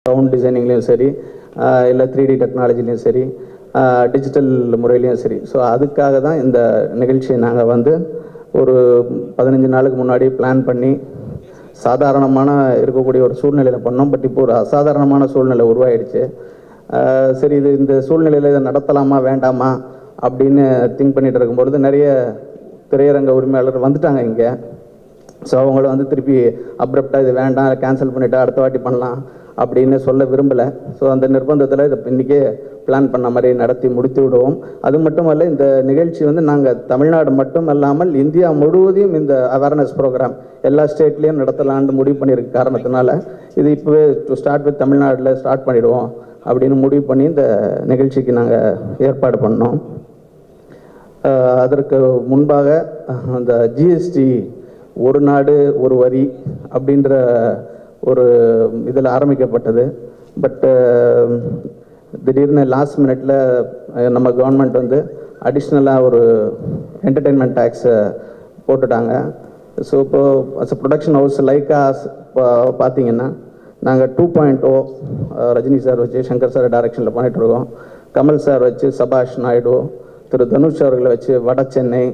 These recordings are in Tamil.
சவுண்ட் டிசைனிங்லேயும் சரி, இல்லை 3D டெக்னாலஜிலையும் சரி, டிஜிட்டல் முறையிலையும் சரி. ஸோ அதுக்காக தான் இந்த நிகழ்ச்சியை நாங்கள் வந்து ஒரு 15 நாளுக்கு முன்னாடி பிளான் பண்ணி சாதாரணமான இருக்கக்கூடிய ஒரு சூழ்நிலையில் பண்ணோம். பட் இப்போ ஒரு அசாதாரணமான சூழ்நிலை உருவாயிடுச்சு. சரி, இந்த சூழ்நிலையில் இதை நடத்தலாமா வேண்டாமா அப்படின்னு திங்க் பண்ணிகிட்டு இருக்கும்பொழுது நிறைய திரையரங்க உரிமையாளர் வந்துட்டாங்க இங்கே. ஸோ அவங்கள வந்து திருப்பி அப்ரப்டாக இது வேண்டாம், கேன்சல் பண்ணிவிட்டு அடுத்த வாட்டி பண்ணலாம் அப்படின்னு சொல்ல விரும்பலை. ஸோ அந்த நிர்பந்தத்தில் இதை இன்றைக்கே பிளான் பண்ண மாதிரி நடத்தி முடித்து விடுவோம். அது மட்டும் அல்ல, இந்த நிகழ்ச்சி வந்து நாங்கள் தமிழ்நாடு மட்டும் இல்லாமல் இந்தியா முழுவதையும் இந்த அவேர்னஸ் ப்ரோக்ராம் எல்லா ஸ்டேட்லேயும் நடத்தலான்னு முடிவு பண்ணியிருக்க காரணத்தினால இது இப்போவே டு ஸ்டார்ட் வித் தமிழ்நாட்டில் ஸ்டார்ட் பண்ணிவிடுவோம் அப்படின்னு முடிவு பண்ணி இந்த நிகழ்ச்சிக்கு நாங்கள் ஏற்பாடு பண்ணோம். அதற்கு முன்பாக அந்த ஜிஎஸ்டி ஒரு நாடு ஒரு வரி அப்படின்ற ஒரு இதில் ஆரம்பிக்கப்பட்டது. பட் திடீர்னு லாஸ்ட் மினிட்ல நம்ம கவர்மெண்ட் வந்து அடிஷ்னலாக ஒரு என்டர்டெயின்மெண்ட் டேக்ஸை போட்டுட்டாங்க. ஸோ இப்போது as a production house Lyca பார்த்தீங்கன்னா நாங்கள் 2.0 ரஜினி சார் வச்சு சங்கர் சார் டைரக்ஷனில் பண்ணிகிட்ருக்கோம். கமல் சார் வச்சு சபாஷ் நாயுடு, திரு தனுஷ் அவர்களை வச்சு வட சென்னை,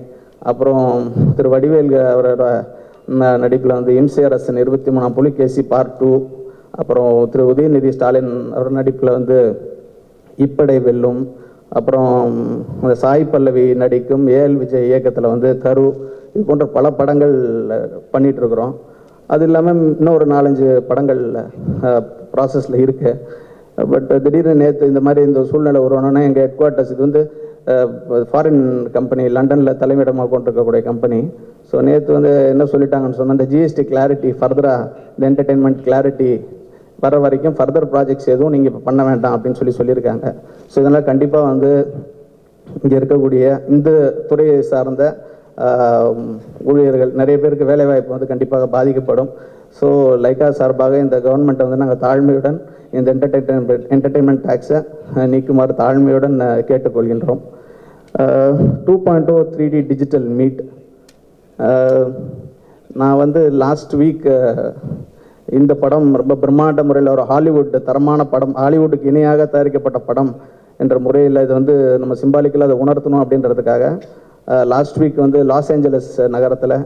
அப்புறம் திரு வடிவேல் அவரோட நடிப்பில் வந்து எம்சிஆர்எஸ்என் 23ஆம் புலிகேசி பார்ட் 2, அப்புறம் திரு உதயநிதி ஸ்டாலின் அவர் நடிப்பில் வந்து இப்படை வெல்லும், அப்புறம் சாய் பல்லவி நடிக்கும் ஏஎல் விஜய் இயக்கத்தில் வந்து கரு, இது போன்ற பல படங்கள் பண்ணிகிட்ருக்குறோம். அது இல்லாமல் இன்னும் ஒரு 4-5 படங்கள் ப்ராசஸில் இருக்குது. பட் திடீர்னு நேற்று இந்த மாதிரி இந்த சூழ்நிலை உருவானோன்னா எங்கள் ஹெட் குவார்ட்டர்ஸ் இது வந்து ஃபாரின் கம்பெனி, லண்டனில் தலைமையிடமாக கொண்டிருக்கக்கூடிய கம்பெனி. ஸோ நேற்று வந்து என்ன சொல்லிட்டாங்கன்னு சொன்னால், இந்த ஜிஎஸ்டி கிளாரிட்டி ஃபர்தராக இந்த என்டர்டெயின்மெண்ட் கிளாரிட்டி வர வரைக்கும் ஃபர்தர் ப்ராஜெக்ட்ஸ் எதுவும் நீங்கள் இப்போ பண்ண வேண்டாம் அப்படின்னு சொல்லியிருக்காங்க. ஸோ இதனால் கண்டிப்பாக வந்து இங்கே இருக்கக்கூடிய இந்த துறையை சார்ந்த ஊழியர்கள் நிறைய பேருக்கு வேலைவாய்ப்பு வந்து கண்டிப்பாக பாதிக்கப்படும். ஸோ லைக்கா சார்பாக இந்த கவர்மெண்ட்டை வந்து நாங்கள் தாழ்மையுடன் இந்த என்டர்டெயின்மெண்ட் டேக்ஸை நீக்குமாறு தாழ்மையுடன் கேட்டுக்கொள்கின்றோம். 2.0 3D டிஜிட்டல் மீட், நான் வந்து லாஸ்ட் வீக் இந்த படம் ரொம்ப பிரம்மாண்ட முறையில் ஒரு ஹாலிவுட் தரமான படம், ஹாலிவுட்டுக்கு இணையாக தயாரிக்கப்பட்ட படம் என்ற முறையில் இது வந்து நம்ம சிம்பாலிக்கலாக அதை உணர்த்தணும் அப்படின்றதுக்காக லாஸ்ட் வீக் வந்து லாஸ் ஏஞ்சலஸ் நகரத்தில்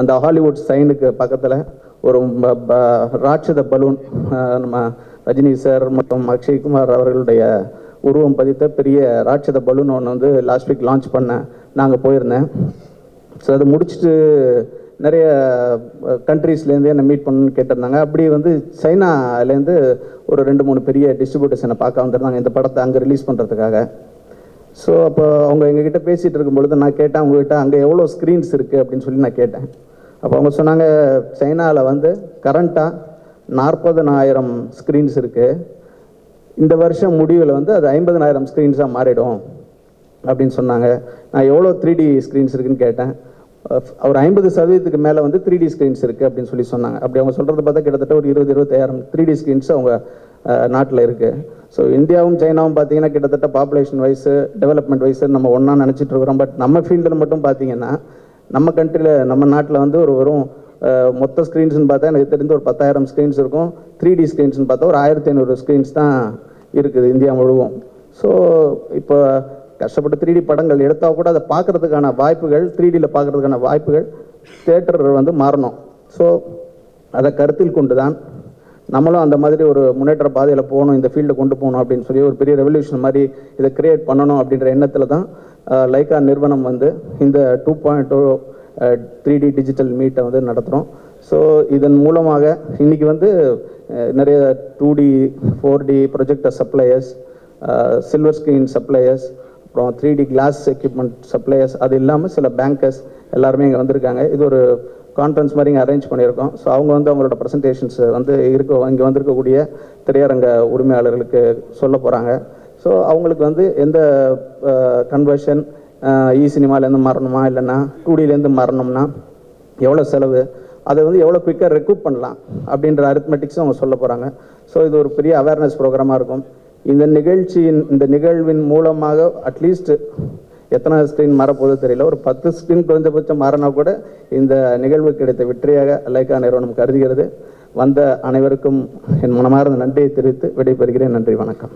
அந்த ஹாலிவுட் சைனுக்கு பக்கத்தில் ஒரு ராட்சத பலூன், நம்ம ரஜினி சார் மற்றும் அக்ஷய்குமார் அவர்களுடைய உருவம் பதித்த பெரிய ராட்சத பலூன் ஒன்று வந்து லாஸ்ட் வீக் லான்ச் பண்ண நாங்கள் போயிருந்தேன். ஸோ அதை முடிச்சுட்டு நிறைய கண்ட்ரீஸ்லேருந்து என்னை மீட் பண்ணணும்னு கேட்டிருந்தாங்க. அப்படி வந்து சைனாலேருந்து ஒரு 2-3 பெரிய டிஸ்ட்ரிபியூட்டர்ஸ் என்னை பார்க்க வந்துருந்தாங்க இந்த படத்தை அங்கே ரிலீஸ் பண்ணுறதுக்காக. ஸோ அப்போ அவங்க எங்ககிட்ட பேசிகிட்டு இருக்கும்பொழுது நான் கேட்டேன், அவங்ககிட்ட அங்கே எவ்வளோ ஸ்க்ரீன்ஸ் இருக்குது அப்படின்னு சொல்லி நான் கேட்டேன். அப்போ அவங்க சொன்னாங்க, சைனாவில் வந்து கரண்ட்டாக 40,000 ஸ்க்ரீன்ஸ் இருக்குது, இந்த வருஷம் முடிவில் வந்து அது 50,000 ஸ்க்ரீன்ஸாக மாறிடும் அப்படின்னு சொன்னாங்க. நான் எவ்வளோ 3D ஸ்க்ரீன்ஸ் இருக்குதுன்னு கேட்டேன். ஒரு 50% மேலே வந்து 3D ஸ்க்ரீன்ஸ் இருக்குது அப்படின்னு சொல்லி சொன்னாங்க. அப்படி அவங்க சொல்கிறத பார்த்தா கிட்டத்தட்ட ஒரு 20,000-25,000 3D ஸ்க்ரீன்ஸ் அவங்க நாட்டில் இருக்குது. ஸோ இந்தியாவும் சைனாவும் பார்த்தீங்கன்னா கிட்டத்தட்ட பாப்புலேஷன் வைஸு டெவலப்மெண்ட் வைஸு நம்ம ஒன்றா நினச்சிட்டு இருக்கிறோம். பட் நம்ம ஃபீல்டில் மட்டும் பார்த்தீங்கன்னா நம்ம கண்ட்ரியில் நம்ம நாட்டில் வந்து ஒரு வெறும் மொத்த ஸ்க்ரீன்ஸ்னு பார்த்தா எனக்கு தெரிஞ்ச ஒரு 10,000 ஸ்க்ரீன்ஸ் இருக்கும். 3D ஸ்க்ரீன்ஸ்னு பார்த்தா ஒரு 1,500 ஸ்க்ரீன்ஸ் தான் இருக்குது இந்தியா முழுவதும். ஸோ இப்போ கஷ்டப்பட்டு 3D படங்கள் எடுத்தால் கூட அதை பார்க்குறதுக்கான வாய்ப்புகள், 3Dயில் பார்க்குறதுக்கான வாய்ப்புகள் தியேட்டர் வந்து மாறணும். ஸோ அதை கருத்தில் கொண்டு தான் நம்மளும் அந்த மாதிரி ஒரு முன்னேற்ற பாதையில் போகணும், இந்த ஃபீல்டை கொண்டு போகணும் அப்படின்னு சொல்லி ஒரு பெரிய ரெவல்யூஷன் மாதிரி இதை கிரியேட் பண்ணணும் அப்படின்ற எண்ணத்தில் தான் லைக்கா நிறுவனம் வந்து இந்த 2.0 3D டிஜிட்டல் மீட்டை வந்து நடத்துகிறோம். ஸோ இதன் மூலமாக இன்றைக்கி வந்து நிறைய 2D 4D projector suppliers, silver screen suppliers, அப்புறம் 3D கிளாஸ் எக்யூப்மெண்ட் சப்ளையர்ஸ், அது இல்லாமல் சில பேங்கர்ஸ் எல்லாருமே இங்கே வந்திருக்காங்க. இது ஒரு கான்ஃபரன்ஸ் மாதிரி இங்கே அரேஞ்ச் பண்ணியிருக்கோம். ஸோ அவங்க வந்து அவங்களோட ப்ரெசன்டேஷன்ஸ் வந்து இங்கே வந்திருக்கக்கூடிய திரையரங்க உரிமையாளர்களுக்கு சொல்ல போகிறாங்க. ஸோ அவங்களுக்கு வந்து எந்த கன்வர்ஷன் சினிமாலேருந்து மாறணுமா இல்லைன்னா 2Dலேருந்து மாறணும்னா எவ்வளோ செலவு, அதை வந்து எவ்வளோ குயிக்காக ரெக்கூப் பண்ணலாம் அப்படின்ற அரித்மெட்டிக்ஸும் அவங்க சொல்ல போகிறாங்க. ஸோ இது ஒரு பெரிய அவேர்னஸ் ப்ரோக்ராமாக இருக்கும். இந்த நிகழ்வின் மூலமாக அட்லீஸ்ட் எத்தனை ஸ்க்ரீன் மாறப்போகுது தெரியல, ஒரு 10 ஸ்க்ரீன் குறைந்தபட்சம் மாறினா கூட இந்த நிகழ்வு கிடைத்த வெற்றியாக லைக்கா நிறுவனம் கருதுகிறது. வந்த அனைவருக்கும் என் மனமார்ந்த நன்றியை தெரிவித்து விடைபெறுகிறேன். நன்றி, வணக்கம்.